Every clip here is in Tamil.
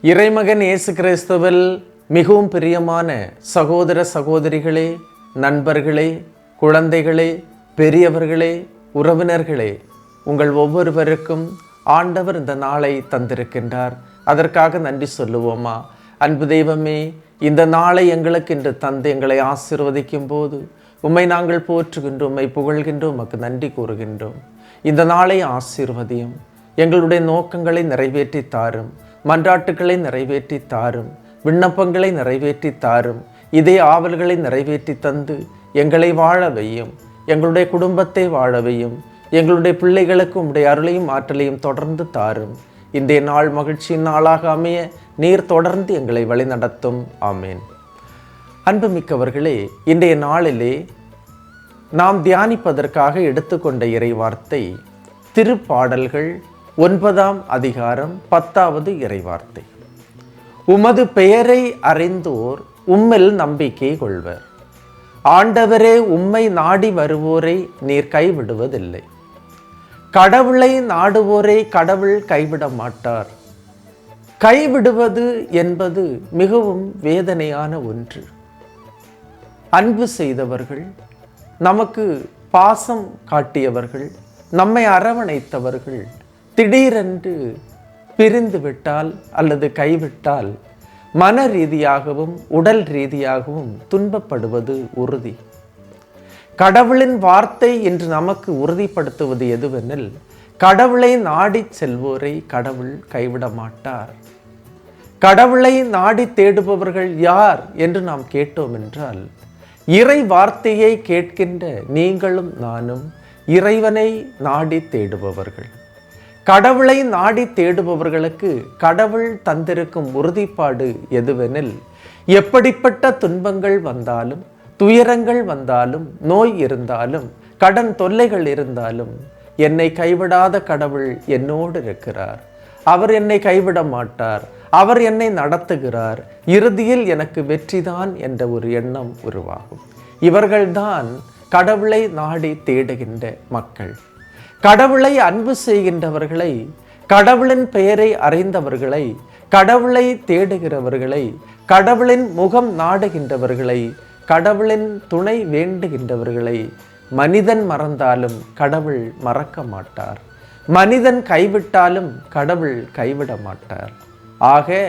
இறைமகன் இயேசு கிறிஸ்துவில் மிகவும் பிரியமான சகோதர சகோதரிகளே, நண்பர்களே, குழந்தைகளே, பெரியவர்களே, உறவினர்களே, உங்கள் ஒவ்வொருவருக்கும் ஆண்டவர் இந்த நாளை தந்திருக்கின்றார். அதற்காக நன்றி சொல்லுவோமா? அன்பு தெய்வமே, இந்த நாளை எங்களுக்கு இன்று தந்து எங்களை ஆசீர்வதிக்கும் போது உம்மை நாங்கள் போற்றுகின்றோம், உம்மை புகழ்கின்றோம், உமக்கு நன்றி கூறுகின்றோம். இந்த நாளை ஆசீர்வதியும், எங்களுடைய நோக்கங்களை நிறைவேற்றி தாரும், மன்றாட்டுக்களை நிறைவேற்றி தாரும், விண்ணப்பங்களை நிறைவேற்றி தாரும், இதே ஆவல்களை நிறைவேற்றி தந்து எங்களை வாழ வையும், எங்களுடைய குடும்பத்தை வாழ வையும், எங்களுடைய பிள்ளைகளுக்கு உம்முடைய அருளையும் ஆற்றலையும் தொடர்ந்து தாரும். இன்றைய நாள் மகிழ்ச்சியின் நாளாக அமைய நீர் தொடர்ந்து எங்களை வழிநடத்தும். ஆமேன். அன்புமிக்கவர்களே, இன்றைய நாளிலே நாம் தியானிப்பதற்காக எடுத்துக்கொண்ட இறை வார்த்தை திருப்பாடல்கள் 9ஆம் அதிகாரம் 10வது இறைவார்த்தை. உமது பெயரை அறிந்தோர் உம்மில் நம்பிக்கை கொள்வர். ஆண்டவரே, உம்மை நாடி வருவோரை நீர் கைவிடுவதில்லை. கடவுளை நாடுவோரை கடவுள் கைவிட மாட்டார். கைவிடுவது என்பது மிகவும் வேதனையான ஒன்று. அன்பு செய்தவர்கள், நமக்கு பாசம் காட்டியவர்கள், நம்மை அரவணைத்தவர்கள் திடீரென்று பிரிந்து விட்டால் அல்லது கைவிட்டால் மன ரீதியாகவும் உடல் ரீதியாகவும் துன்பப்படுவது உறுதி. கடவுளின் வார்த்தை என்று நமக்கு உறுதிப்படுத்துவது எதுவெனில், கடவுளை நாடி செல்வோரை கடவுள் கைவிட மாட்டார். கடவுளை நாடி தேடுபவர்கள் யார் என்று நாம் கேட்டோம் என்றால், இறை வார்த்தையை கேட்கின்ற நீங்களும் நானும் இறைவனை நாடி தேடுபவர்கள். கடவுளை நாடி தேடுபவர்களுக்கு கடவுள் தந்திருக்கும் உறுதிப்பாடு எதுவெனில், எப்படிப்பட்ட துன்பங்கள் வந்தாலும், துயரங்கள் வந்தாலும், நோய் இருந்தாலும், கடன் தொல்லைகள் இருந்தாலும், என்னை கைவிடாத கடவுள் என்னோடு இருக்கிறார். அவர் என்னை கைவிட மாட்டார். அவர் என்னை நடத்துகிறார். இறுதியில் எனக்கு வெற்றிதான் என்ற ஒரு எண்ணம் உருவாகும். இவர்கள்தான் கடவுளை நாடி தேடுகின்ற மக்கள். கடவுளை அன்பு செய்கின்றவர்களை, கடவுளின் பெயரை அறிந்தவர்களை, கடவுளை தேடுகிறவர்களை, கடவுளின் முகம் நாடுகின்றவர்களை, கடவுளின் துணை வேண்டுகின்றவர்களை மனிதன் மறந்தாலும் கடவுள் மறக்க மாட்டார். மனிதன் கைவிட்டாலும் கடவுள் கைவிட மாட்டார். ஆக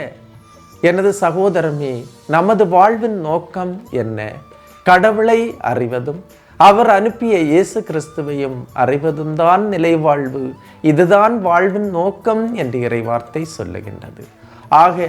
எனது சகோதரமே, நமது வாழ்வின் நோக்கம் என்ன? கடவுளை அறிவதும் அவர் அனுப்பிய இயேசு கிறிஸ்துவையும் அறிவதும் தான் நிலைவாழ்வு. இதுதான் வாழ்வின் நோக்கம் என்று இறைவார்த்தை சொல்லுகின்றது. ஆக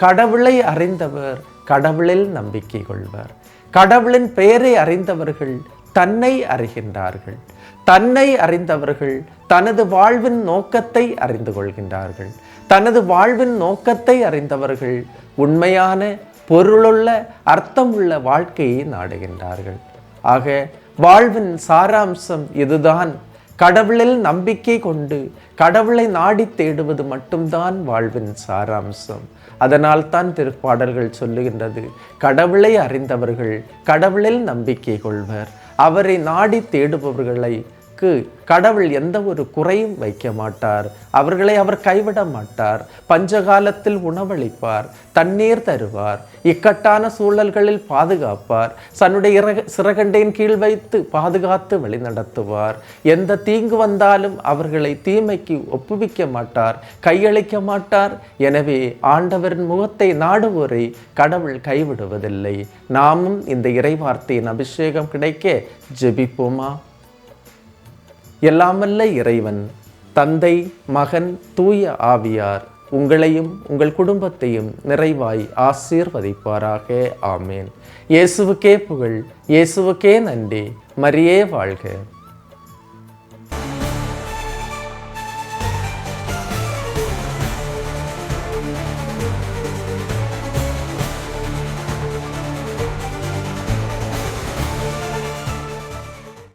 கடவுளை அறிந்தவர் கடவுளில் நம்பிக்கை கொள்வர். கடவுளின் பெயரை அறிந்தவர்கள் தன்னை அறிகின்றார்கள். தன்னை அறிந்தவர்கள் தனது வாழ்வின் நோக்கத்தை அறிந்து கொள்கின்றார்கள். தனது வாழ்வின் நோக்கத்தை அறிந்தவர்கள் உண்மையான பொருளுள்ள அர்த்தமுள்ள வாழ்க்கையை நாடுகின்றார்கள். ஆக வாழ்வின் சாராம்சம் இதுதான். கடவுளில் நம்பிக்கை கொண்டு கடவுளை நாடி தேடுவது மட்டும்தான் வாழ்வின் சாராம்சம். அதனால் தான் திருப்பாடல்கள் சொல்லுகின்றது, கடவுளை அறிந்தவர்கள் கடவுளில் நம்பிக்கை கொள்வர். அவரை நாடி தேடுபவர்களுக்கு கடவுள் எந்த ஒரு குறையும் வைக்க மாட்டார். அவர்களை அவர் கைவிட மாட்டார். பஞ்சகாலத்தில் உணவளிப்பார், தண்ணீர் தருவார், இக்கட்டான சூழல்களில் பாதுகாப்பார், தன்னுடைய சிறகண்டையின் கீழ் வைத்து பாதுகாத்து வழிநடத்துவார். எந்த தீங்கு வந்தாலும் அவர்களை தீமைக்கு ஒப்புவிக்க மாட்டார், கையளிக்க மாட்டார். எனவே ஆண்டவரின் முகத்தை நாடுவோரை கடவுள் கைவிடுவதில்லை. நாமும் இந்த இறைவார்த்தையின் அபிஷேகம் கிடைக்க ஜெபிப்போமா? எல்லாமல்ல இறைவன், தந்தை, மகன், தூய ஆவியார் உங்களையும் உங்கள் குடும்பத்தையும் நிறைவாய் ஆசீர்வதிப்பாராக. ஆமேன். இயேசுவுக்கே புகழ், இயேசுவுக்கே நன்றி. மரியே வாழ்க.